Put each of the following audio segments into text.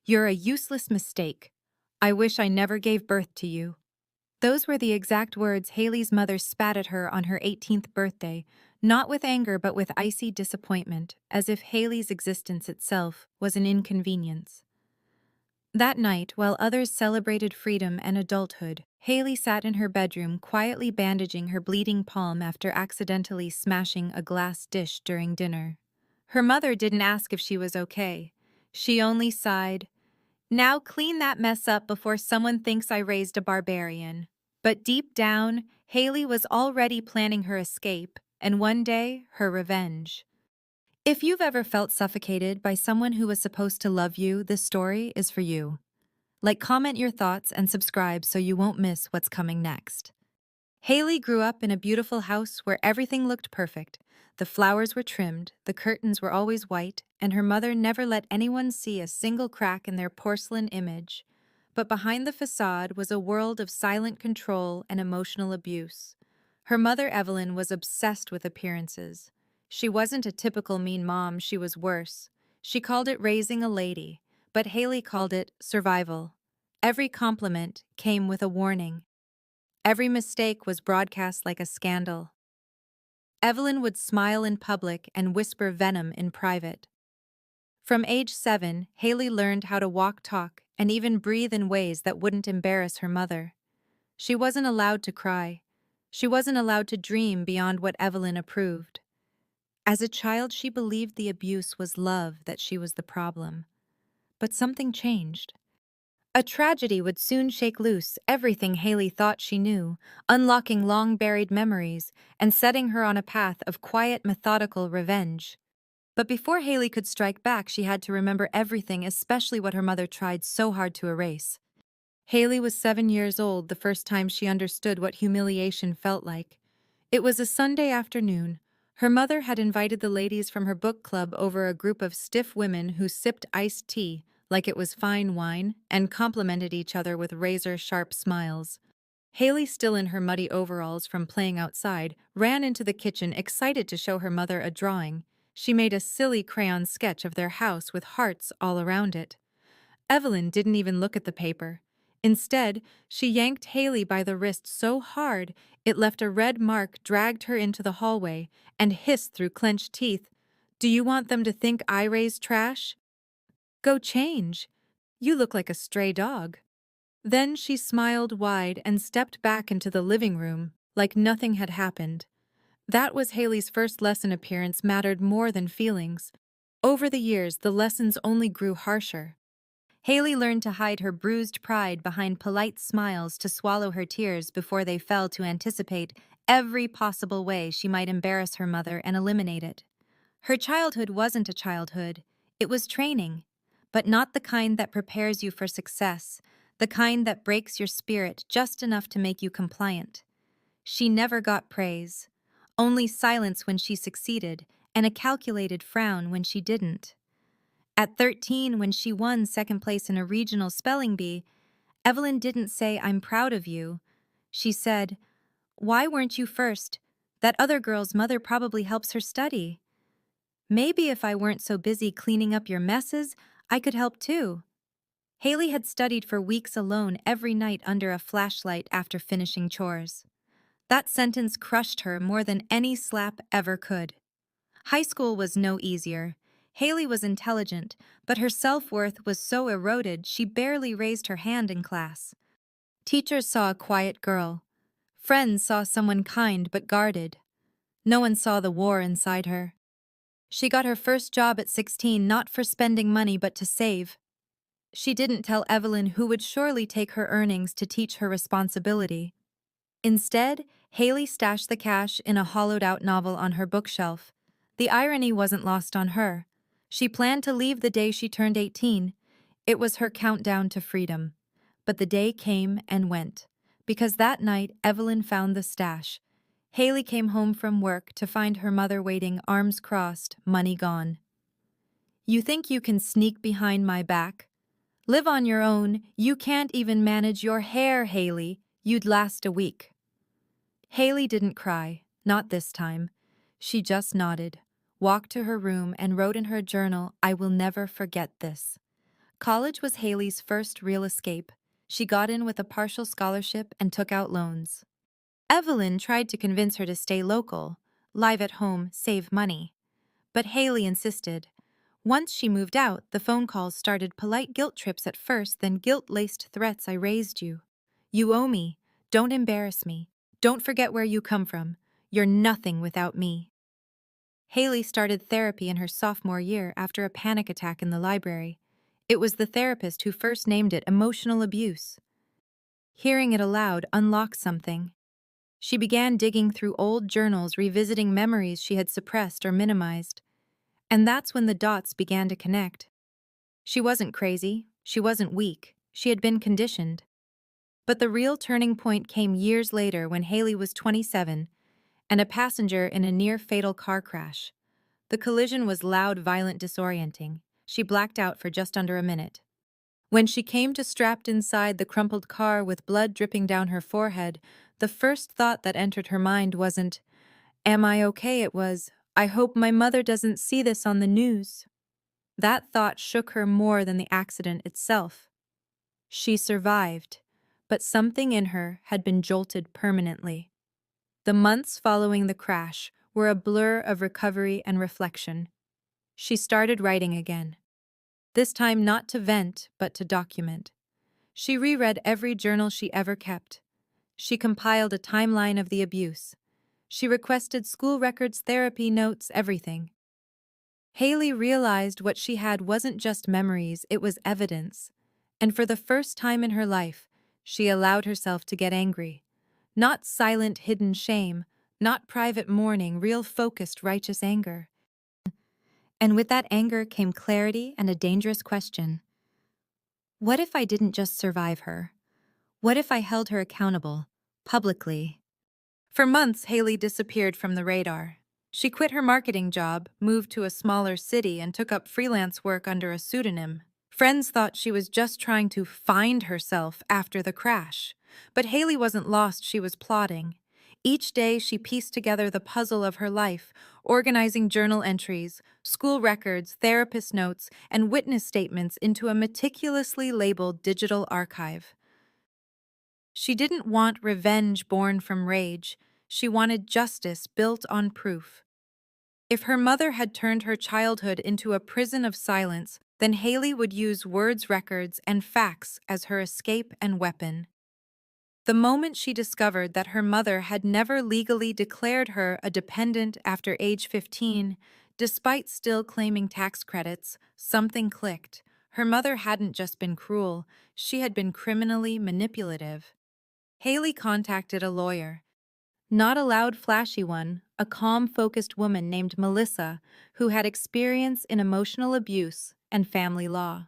"You're a useless mistake. I wish I never gave birth to you." Those were the exact words Hailey's mother spat at her on her 18th birthday, not with anger but with icy disappointment, as if Hailey's existence itself was an inconvenience. That night, while others celebrated freedom and adulthood, Hailey sat in her bedroom quietly bandaging her bleeding palm after accidentally smashing a glass dish during dinner. Her mother didn't ask if she was okay. She only sighed, "Now clean that mess up before someone thinks I raised a barbarian." But deep down, Hailey was already planning her escape, and one day, her revenge. If you've ever felt suffocated by someone who was supposed to love you, this story is for you. Like, comment your thoughts and subscribe so you won't miss what's coming next. Hailey grew up in a beautiful house where everything looked perfect. The flowers were trimmed, the curtains were always white, and her mother never let anyone see a single crack in their porcelain image. But behind the facade was a world of silent control and emotional abuse. Her mother, Evelyn, was obsessed with appearances. She wasn't a typical mean mom, she was worse. She called it raising a lady, but Hailey called it survival. Every compliment came with a warning. Every mistake was broadcast like a scandal. Evelyn would smile in public and whisper venom in private. From age 7, Hailey learned how to walk, talk, and even breathe in ways that wouldn't embarrass her mother. She wasn't allowed to cry. She wasn't allowed to dream beyond what Evelyn approved. As a child, she believed the abuse was love, that she was the problem. But something changed. A tragedy would soon shake loose everything Hailey thought she knew, unlocking long-buried memories and setting her on a path of quiet, methodical revenge. But before Hailey could strike back, she had to remember everything, especially what her mother tried so hard to erase. Hailey was 7 years old the first time she understood what humiliation felt like. It was a Sunday afternoon. Her mother had invited the ladies from her book club over, a group of stiff women who sipped iced tea like it was fine wine and complimented each other with razor-sharp smiles. Hailey, still in her muddy overalls from playing outside, ran into the kitchen excited to show her mother a drawing. She made a silly crayon sketch of their house with hearts all around it. Evelyn didn't even look at the paper. Instead, she yanked Hailey by the wrist so hard it left a red mark, dragged her into the hallway, and hissed through clenched teeth, "Do you want them to think I raised trash? Go change. You look like a stray dog." Then she smiled wide and stepped back into the living room, like nothing had happened. That was Hailey's first lesson. Appearance mattered more than feelings. Over the years, the lessons only grew harsher. Hailey learned to hide her bruised pride behind polite smiles, to swallow her tears before they fell, to anticipate every possible way she might embarrass her mother and eliminate it. Her childhood wasn't a childhood, it was training, but not the kind that prepares you for success, the kind that breaks your spirit just enough to make you compliant. She never got praise, only silence when she succeeded, and a calculated frown when she didn't. At 13, when she won second place in a regional spelling bee, Evelyn didn't say, "I'm proud of you." She said, "Why weren't you first? That other girl's mother probably helps her study. Maybe if I weren't so busy cleaning up your messes, I could help too." Hailey had studied for weeks alone every night under a flashlight after finishing chores. That sentence crushed her more than any slap ever could. High school was no easier. Hailey was intelligent, but her self-worth was so eroded she barely raised her hand in class. Teachers saw a quiet girl. Friends saw someone kind but guarded. No one saw the war inside her. She got her first job at 16, not for spending money but to save. She didn't tell Evelyn, who would surely take her earnings to teach her responsibility. Instead, Hailey stashed the cash in a hollowed-out novel on her bookshelf. The irony wasn't lost on her. She planned to leave the day she turned 18. It was her countdown to freedom. But the day came and went, because that night Evelyn found the stash. Hailey came home from work to find her mother waiting, arms crossed, money gone. "You think you can sneak behind my back? Live on your own. You can't even manage your hair, Hailey. You'd last a week." Hailey didn't cry, not this time. She just nodded, walked to her room, and wrote in her journal, "I will never forget this." College was Hailey's first real escape. She got in with a partial scholarship and took out loans. Evelyn tried to convince her to stay local, live at home, save money. But Hailey insisted. Once she moved out, the phone calls started polite guilt trips at first, then guilt-laced threats. I raised you. You owe me. Don't embarrass me. Don't forget where you come from. You're nothing without me. Hailey started therapy in her sophomore year after a panic attack in the library. It was the therapist who first named it emotional abuse. Hearing it aloud unlocked something. She began digging through old journals, revisiting memories she had suppressed or minimized. And that's when the dots began to connect. She wasn't crazy, she wasn't weak, she had been conditioned. But the real turning point came years later when Hailey was 27 and a passenger in a near-fatal car crash. The collision was loud, violent, disorienting. She blacked out for just under a minute. When she came to strapped inside the crumpled car with blood dripping down her forehead, the first thought that entered her mind wasn't, "Am I okay?" It was, "I hope my mother doesn't see this on the news." That thought shook her more than the accident itself. She survived, but something in her had been jolted permanently. The months following the crash were a blur of recovery and reflection. She started writing again. This time not to vent, but to document. She reread every journal she ever kept. She compiled a timeline of the abuse. She requested school records, therapy notes, everything. Hailey realized what she had wasn't just memories, it was evidence. And for the first time in her life, she allowed herself to get angry. Not silent, hidden shame, not private mourning, real focused, righteous anger. And with that anger came clarity and a dangerous question. What if I didn't just survive her? What if I held her accountable, publicly? For months, Hailey disappeared from the radar. She quit her marketing job, moved to a smaller city, and took up freelance work under a pseudonym. Friends thought she was just trying to find herself after the crash. But Hailey wasn't lost, she was plotting. Each day she pieced together the puzzle of her life, organizing journal entries, school records, therapist notes, and witness statements into a meticulously labeled digital archive. She didn't want revenge born from rage. She wanted justice built on proof. If her mother had turned her childhood into a prison of silence, then Hailey would use words, records, and facts as her escape and weapon. The moment she discovered that her mother had never legally declared her a dependent after age 15, despite still claiming tax credits, something clicked. Her mother hadn't just been cruel, she had been criminally manipulative. Hailey contacted a lawyer. Not a loud, flashy one, a calm, focused woman named Melissa, who had experience in emotional abuse and family law.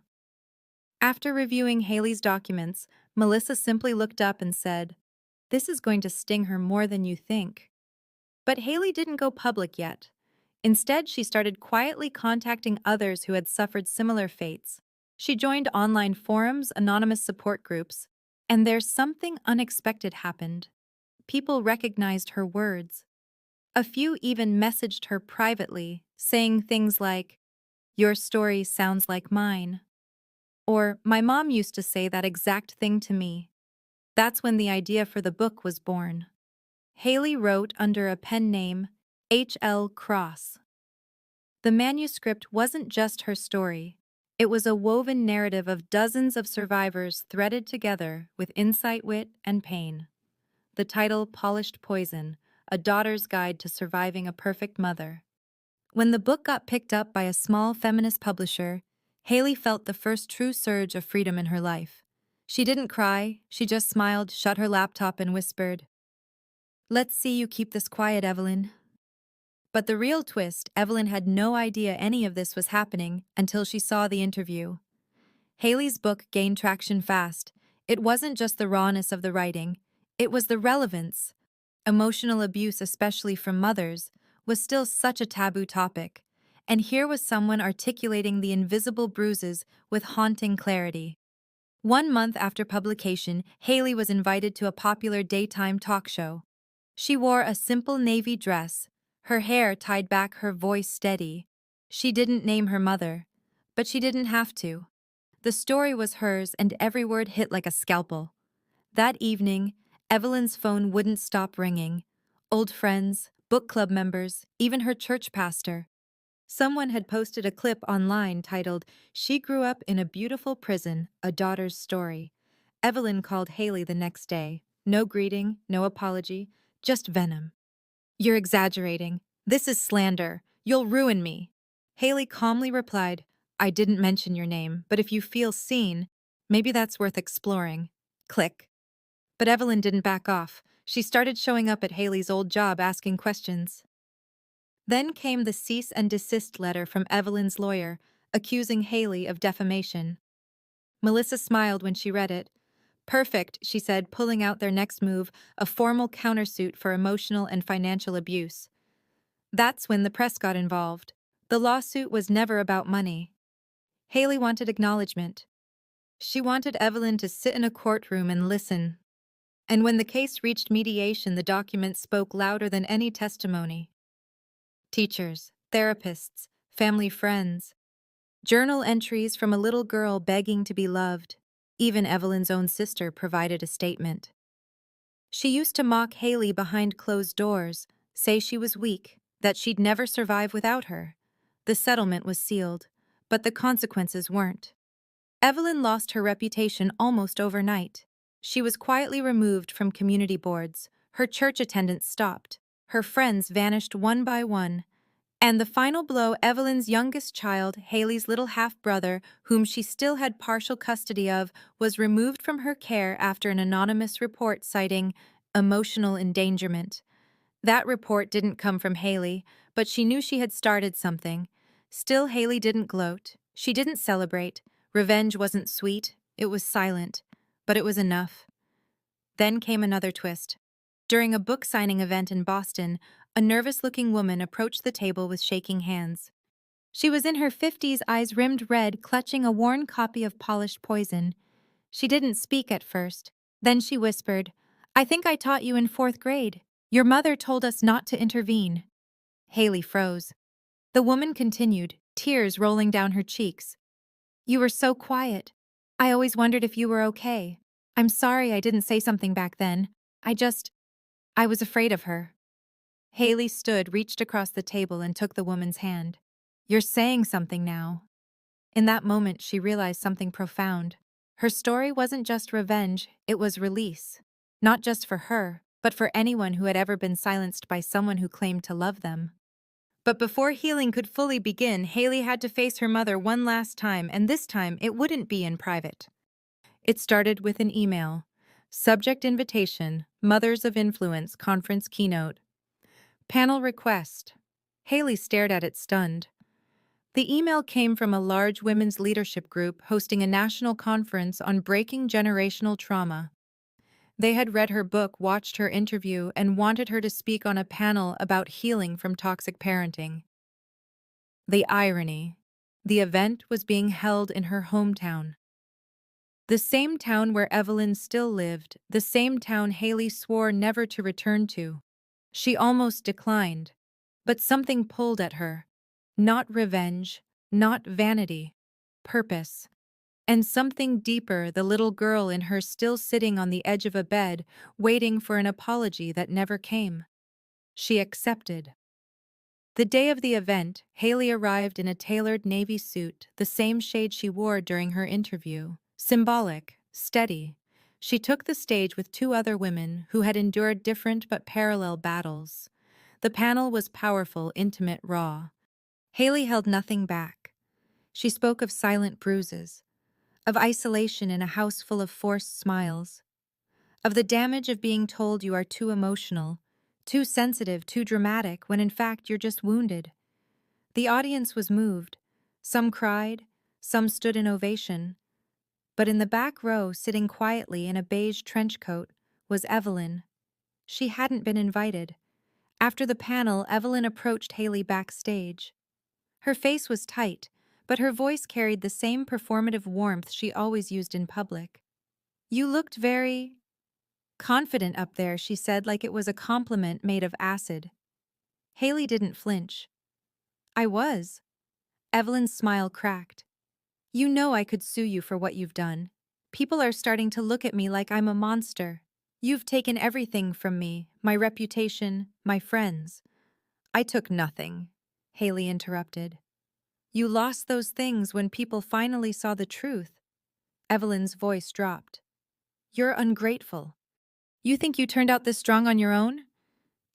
After reviewing Hailey's documents, Melissa simply looked up and said, "This is going to sting her more than you think." But Hailey didn't go public yet. Instead, she started quietly contacting others who had suffered similar fates. She joined online forums, anonymous support groups, and there's something unexpected happened. People recognized her words. A few even messaged her privately, saying things like, "Your story sounds like mine." Or, "My mom used to say that exact thing to me." That's when the idea for the book was born. Hailey wrote under a pen name, H.L. Cross. The manuscript wasn't just her story. It was a woven narrative of dozens of survivors threaded together with insight, wit, and pain. The title, Polished Poison, A Daughter's Guide to Surviving a Perfect Mother. When the book got picked up by a small feminist publisher, Hailey felt the first true surge of freedom in her life. She didn't cry, she just smiled, shut her laptop, and whispered, "Let's see you keep this quiet, Evelyn." But the real twist, Evelyn had no idea any of this was happening until she saw the interview. Hailey's book gained traction fast. It wasn't just the rawness of the writing, it was the relevance. Emotional abuse, especially from mothers, was still such a taboo topic. And here was someone articulating the invisible bruises with haunting clarity. 1 month after publication, Hailey was invited to a popular daytime talk show. She wore a simple navy dress, her hair tied back, her voice steady. She didn't name her mother, but she didn't have to. The story was hers, and every word hit like a scalpel. That evening, Evelyn's phone wouldn't stop ringing. Old friends, book club members, even her church pastor. Someone had posted a clip online titled, "She Grew Up in a Beautiful Prison, A Daughter's Story." Evelyn called Hailey the next day. No greeting, no apology, just venom. "You're exaggerating. This is slander. You'll ruin me." Hailey calmly replied, "I didn't mention your name, but if you feel seen, maybe that's worth exploring." Click. But Evelyn didn't back off. She started showing up at Hailey's old job asking questions. Then came the cease and desist letter from Evelyn's lawyer, accusing Hailey of defamation. Melissa smiled when she read it. "Perfect," she said, pulling out their next move, a formal countersuit for emotional and financial abuse. That's when the press got involved. The lawsuit was never about money. Hailey wanted acknowledgement. She wanted Evelyn to sit in a courtroom and listen. And when the case reached mediation, the documents spoke louder than any testimony. Teachers, therapists, family friends, journal entries from a little girl begging to be loved. Even Evelyn's own sister provided a statement. She used to mock Hailey behind closed doors, say she was weak, that she'd never survive without her. The settlement was sealed, but the consequences weren't. Evelyn lost her reputation almost overnight. She was quietly removed from community boards. Her church attendance stopped. Her friends vanished one by one. And the final blow, Evelyn's youngest child, Hailey's little half-brother, whom she still had partial custody of, was removed from her care after an anonymous report citing emotional endangerment. That report didn't come from Hailey, but she knew she had started something. Still, Hailey didn't gloat. She didn't celebrate. Revenge wasn't sweet. It was silent. But it was enough. Then came another twist. During a book signing event in Boston, a nervous-looking woman approached the table with shaking hands. She was in her 50s, eyes rimmed red, clutching a worn copy of Polished Poison. She didn't speak at first. Then she whispered, "I think I taught you in 4th grade. Your mother told us not to intervene." Hailey froze. The woman continued, tears rolling down her cheeks. "You were so quiet. I always wondered if you were okay. I'm sorry I didn't say something back then. I was afraid of her." Hailey stood, reached across the table, and took the woman's hand. "You're saying something now." In that moment, she realized something profound. Her story wasn't just revenge, it was release. Not just for her, but for anyone who had ever been silenced by someone who claimed to love them. But before healing could fully begin, Hailey had to face her mother one last time, and this time it wouldn't be in private. It started with an email. Subject: invitation, Mothers of Influence conference keynote. Panel request. Hailey stared at it stunned. The email came from a large women's leadership group hosting a national conference on breaking generational trauma. They had read her book, watched her interview, and wanted her to speak on a panel about healing from toxic parenting. The irony. The event was being held in her hometown. The same town where Evelyn still lived, the same town Hailey swore never to return to. She almost declined, but something pulled at her. Not revenge, not vanity, purpose. And something deeper, the little girl in her still sitting on the edge of a bed, waiting for an apology that never came. She accepted. The day of the event, Hailey arrived in a tailored navy suit, the same shade she wore during her interview. Symbolic, steady. She took the stage with 2 other women who had endured different but parallel battles. The panel was powerful, intimate, raw. Hailey held nothing back. She spoke of silent bruises, of isolation in a house full of forced smiles, of the damage of being told you are too emotional, too sensitive, too dramatic, when in fact you're just wounded. The audience was moved. Some cried, some stood in ovation. But in the back row, sitting quietly in a beige trench coat, was Evelyn. She hadn't been invited. After the panel, Evelyn approached Hailey backstage. Her face was tight, but her voice carried the same performative warmth she always used in public. "You looked very confident up there," she said, like it was a compliment made of acid. Hailey didn't flinch. "I was." Evelyn's smile cracked. You know I could sue you for what you've done. People are starting to look at me like I'm a monster. You've taken everything from me, my reputation, my friends. I took nothing, Hailey interrupted. You lost those things when people finally saw the truth. Evelyn's voice dropped. You're ungrateful. You think you turned out this strong on your own?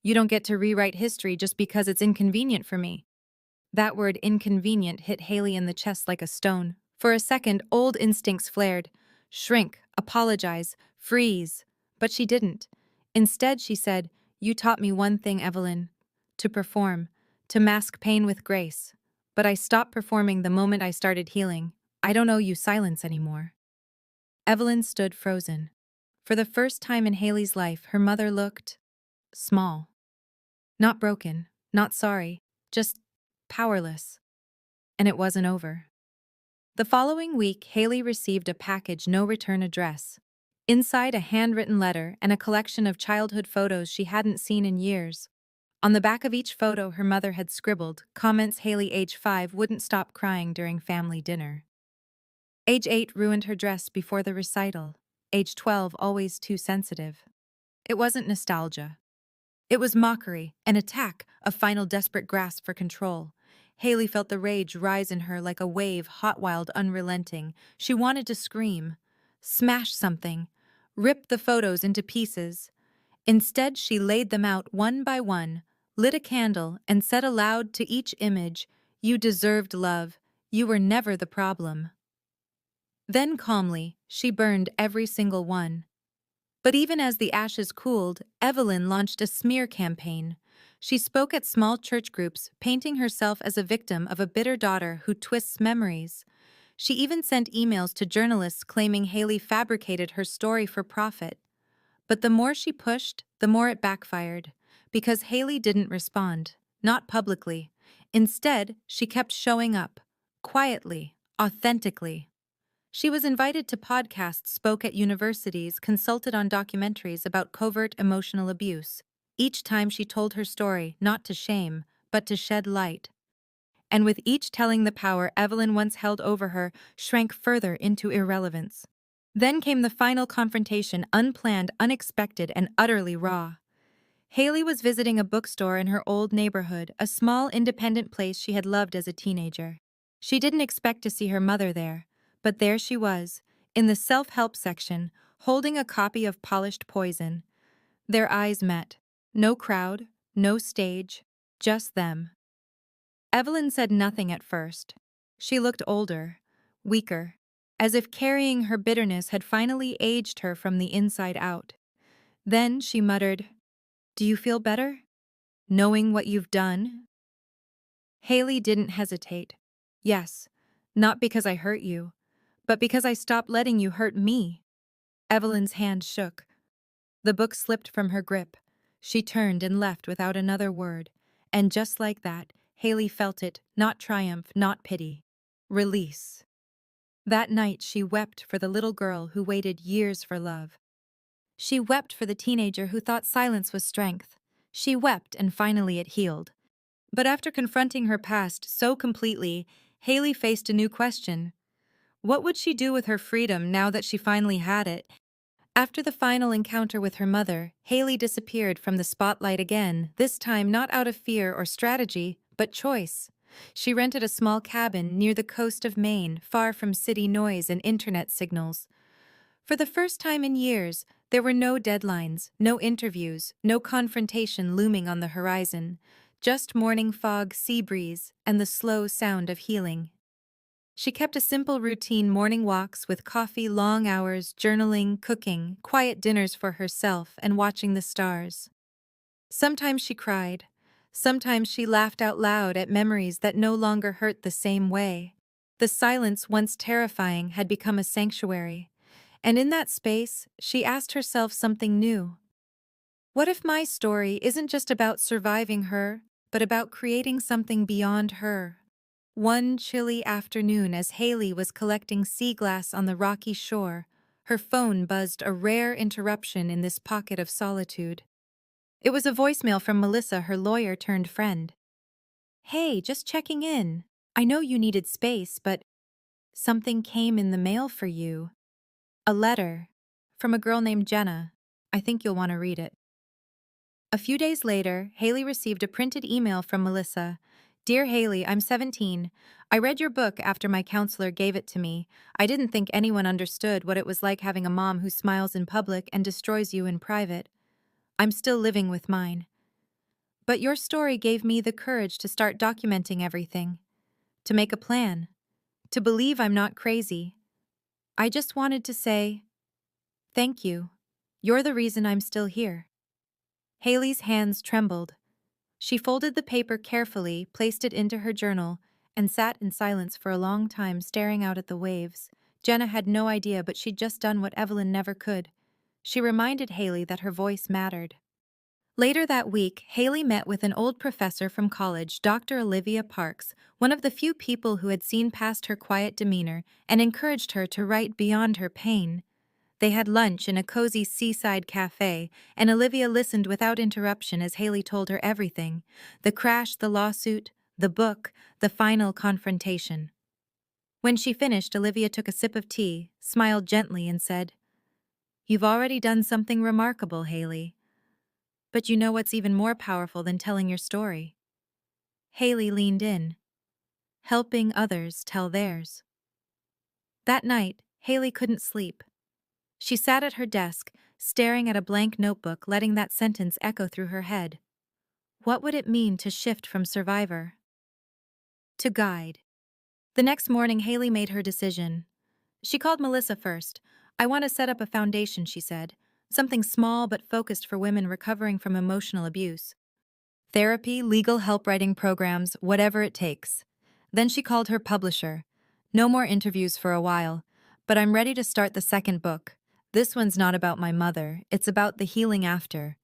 You don't get to rewrite history just because it's inconvenient for me. That word inconvenient hit Hailey in the chest like a stone. For a second, old instincts flared. Shrink, apologize, freeze. But she didn't. Instead, she said, You taught me one thing, Evelyn. To perform. To mask pain with grace. But I stopped performing the moment I started healing. I don't owe you silence anymore. Evelyn stood frozen. For the first time in Hailey's life, her mother looked small. Not broken, not sorry, just powerless. And it wasn't over. The following week, Hailey received a package no return address. Inside, a handwritten letter and a collection of childhood photos she hadn't seen in years. On the back of each photo, her mother had scribbled comments Hailey, age 5, wouldn't stop crying during family dinner. Age 8 ruined her dress before the recital. Age 12, always too sensitive. It wasn't nostalgia. It was mockery, an attack, a final desperate grasp for control. Hailey felt the rage rise in her like a wave, hot, wild, unrelenting. She wanted to scream, smash something, rip the photos into pieces. Instead, she laid them out one by one, lit a candle, and said aloud to each image, You deserved love. You were never the problem. Then calmly, she burned every single one. But even as the ashes cooled, Evelyn launched a smear campaign. She spoke at small church groups, painting herself as a victim of a bitter daughter who twists memories. She even sent emails to journalists claiming Hailey fabricated her story for profit. But the more she pushed, the more it backfired, because Hailey didn't respond, not publicly. Instead, she kept showing up, quietly, authentically. She was invited to podcasts, spoke at universities, consulted on documentaries about covert emotional abuse. Each time she told her story, not to shame, but to shed light. And with each telling, the power Evelyn once held over her shrank further into irrelevance. Then came the final confrontation, unplanned, unexpected, and utterly raw. Hailey was visiting a bookstore in her old neighborhood, a small independent place she had loved as a teenager. She didn't expect to see her mother there. But there she was, in the self-help section, holding a copy of Polished Poison. Their eyes met. No crowd, no stage, just them. Evelyn said nothing at first. She looked older, weaker, as if carrying her bitterness had finally aged her from the inside out. Then she muttered, Do you feel better? Knowing what you've done? Hailey didn't hesitate. Yes, not because I hurt you, but because I stopped letting you hurt me. Evelyn's hand shook. The book slipped from her grip. She turned and left without another word. And just like that, Hailey felt it, not triumph, not pity. Release. That night she wept for the little girl who waited years for love. She wept for the teenager who thought silence was strength. She wept and finally it healed. But after confronting her past so completely, Hailey faced a new question. What would she do with her freedom now that she finally had it? After the final encounter with her mother, Hailey disappeared from the spotlight again, this time not out of fear or strategy, but choice. She rented a small cabin near the coast of Maine, far from city noise and internet signals. For the first time in years, there were no deadlines, no interviews, no confrontation looming on the horizon, just morning fog, sea breeze, and the slow sound of healing. She kept a simple routine, morning walks with coffee, long hours, journaling, cooking, quiet dinners for herself, and watching the stars. Sometimes she cried. Sometimes she laughed out loud at memories that no longer hurt the same way. The silence, once terrifying, had become a sanctuary. And in that space, she asked herself something new. What if my story isn't just about surviving her, but about creating something beyond her? One chilly afternoon, as Hailey was collecting sea glass on the rocky shore, her phone buzzed, a rare interruption in this pocket of solitude. It was a voicemail from Melissa, her lawyer-turned-friend. Hey, just checking in. I know you needed space, but Something came in the mail for you. A letter. From a girl named Jenna. I think you'll want to read it. A few days later, Hailey received a printed email from Melissa. Dear Hailey, I'm 17. I read your book after my counselor gave it to me. I didn't think anyone understood what it was like having a mom who smiles in public and destroys you in private. I'm still living with mine. But your story gave me the courage to start documenting everything. To make a plan. To believe I'm not crazy. I just wanted to say, thank you. You're the reason I'm still here. Hailey's hands trembled. She folded the paper carefully, placed it into her journal, and sat in silence for a long time staring out at the waves. Jenna had no idea, but she'd just done what Evelyn never could. She reminded Hailey that her voice mattered. Later that week, Hailey met with an old professor from college, Dr. Olivia Parks, one of the few people who had seen past her quiet demeanor and encouraged her to write beyond her pain. They had lunch in a cozy seaside cafe, and Olivia listened without interruption as Hailey told her everything: the crash, the lawsuit, the book, the final confrontation. When she finished, Olivia took a sip of tea, smiled gently, and said, "You've already done something remarkable, Hailey. But you know what's even more powerful than telling your story?" Hailey leaned in, helping others tell theirs. That night, Hailey couldn't sleep. She sat at her desk, staring at a blank notebook, letting that sentence echo through her head. What would it mean to shift from survivor to guide? The next morning, Hailey made her decision. She called Melissa first. "I want to set up a foundation," she said. "Something small but focused for women recovering from emotional abuse. Therapy, legal help, writing programs, whatever it takes." Then she called her publisher. "No more interviews for a while, but I'm ready to start the second book. This one's not about my mother, it's about the healing after."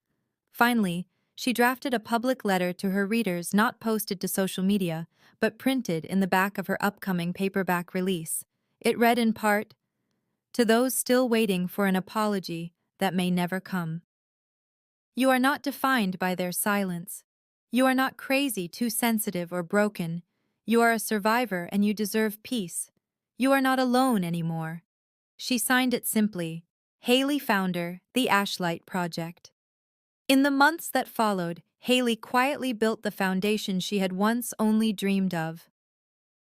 Finally, she drafted a public letter to her readers, not posted to social media, but printed in the back of her upcoming paperback release. It read in part, "To those still waiting for an apology that may never come. You are not defined by their silence. You are not crazy, too sensitive, or broken. You are a survivor and you deserve peace. You are not alone anymore." She signed it simply, Hailey, founder, The Ashlight Project. In the months that followed, Hailey quietly built the foundation she had once only dreamed of.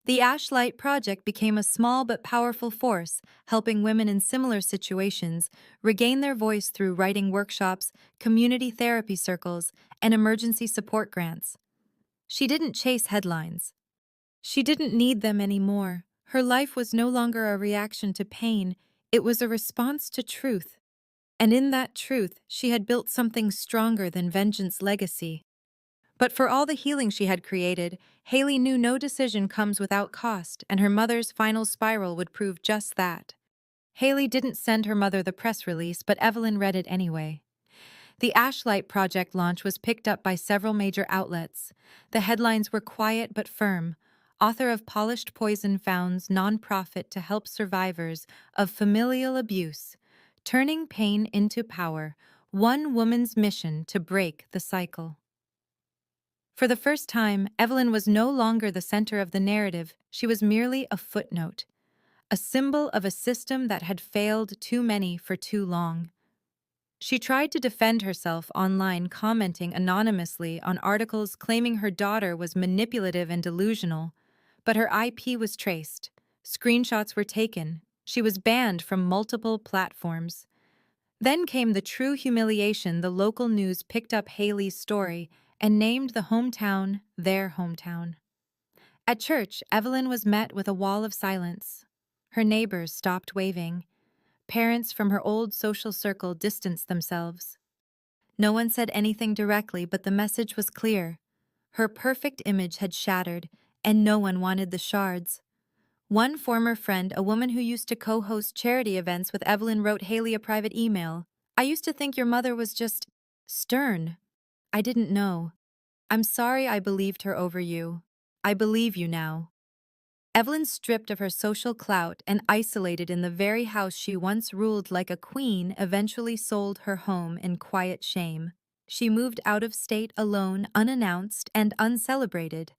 The Ashlight Project became a small but powerful force, helping women in similar situations regain their voice through writing workshops, community therapy circles, and emergency support grants. She didn't chase headlines. She didn't need them anymore. Her life was no longer a reaction to pain, it was a response to truth. And in that truth, she had built something stronger than vengeance legacy. But for all the healing she had created, Hailey knew no decision comes without cost, and her mother's final spiral would prove just that. Hailey didn't send her mother the press release, but Evelyn read it anyway. The Ashlight Project launch was picked up by several major outlets. The headlines were quiet but firm. Author of Polished Poison founds nonprofit to help survivors of familial abuse, turning pain into power, one woman's mission to break the cycle. For the first time, Evelyn was no longer the center of the narrative. She was merely a footnote, a symbol of a system that had failed too many for too long. She tried to defend herself online, commenting anonymously on articles claiming her daughter was manipulative and delusional, but her IP was traced. Screenshots were taken. She was banned from multiple platforms. Then came the true humiliation. The local news picked up Hailey's story and named the hometown their hometown. At church, Evelyn was met with a wall of silence. Her neighbors stopped waving. Parents from her old social circle distanced themselves. No one said anything directly, but the message was clear. Her perfect image had shattered, and no one wanted the shards. One former friend, a woman who used to co-host charity events with Evelyn, wrote Hailey a private email. "I used to think your mother was just stern. I didn't know. I'm sorry I believed her over you. I believe you now." Evelyn, stripped of her social clout and isolated in the very house she once ruled like a queen, eventually sold her home in quiet shame. She moved out of state alone, unannounced, and uncelebrated.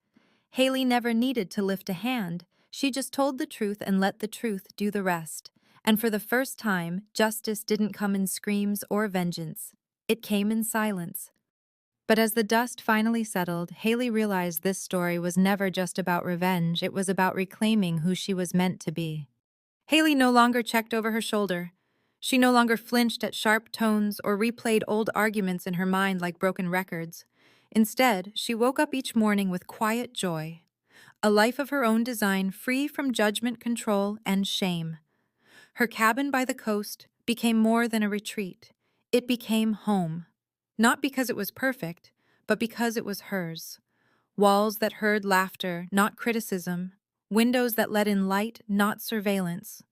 Hailey never needed to lift a hand. She just told the truth and let the truth do the rest. And for the first time, justice didn't come in screams or vengeance. It came in silence. But as the dust finally settled, Hailey realized this story was never just about revenge, it was about reclaiming who she was meant to be. Hailey no longer checked over her shoulder. She no longer flinched at sharp tones or replayed old arguments in her mind like broken records. Instead, she woke up each morning with quiet joy, a life of her own design free from judgment, control, and shame. Her cabin by the coast became more than a retreat. It became home. Not because it was perfect, but because it was hers. Walls that heard laughter, not criticism. Windows that let in light, not surveillance.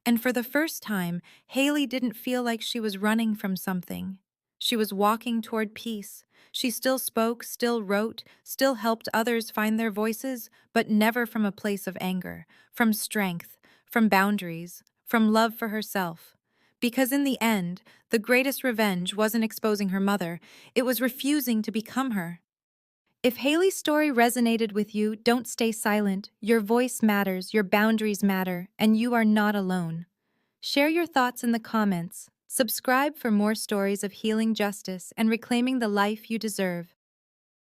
And for the first time, Hailey didn't feel like she was running from something. She was walking toward peace. She still spoke, still wrote, still helped others find their voices, but never from a place of anger, from strength, from boundaries, from love for herself. Because in the end, the greatest revenge wasn't exposing her mother, it was refusing to become her. If Hailey's story resonated with you, don't stay silent. Your voice matters, your boundaries matter, and you are not alone. Share your thoughts in the comments. Subscribe for more stories of healing justice and reclaiming the life you deserve.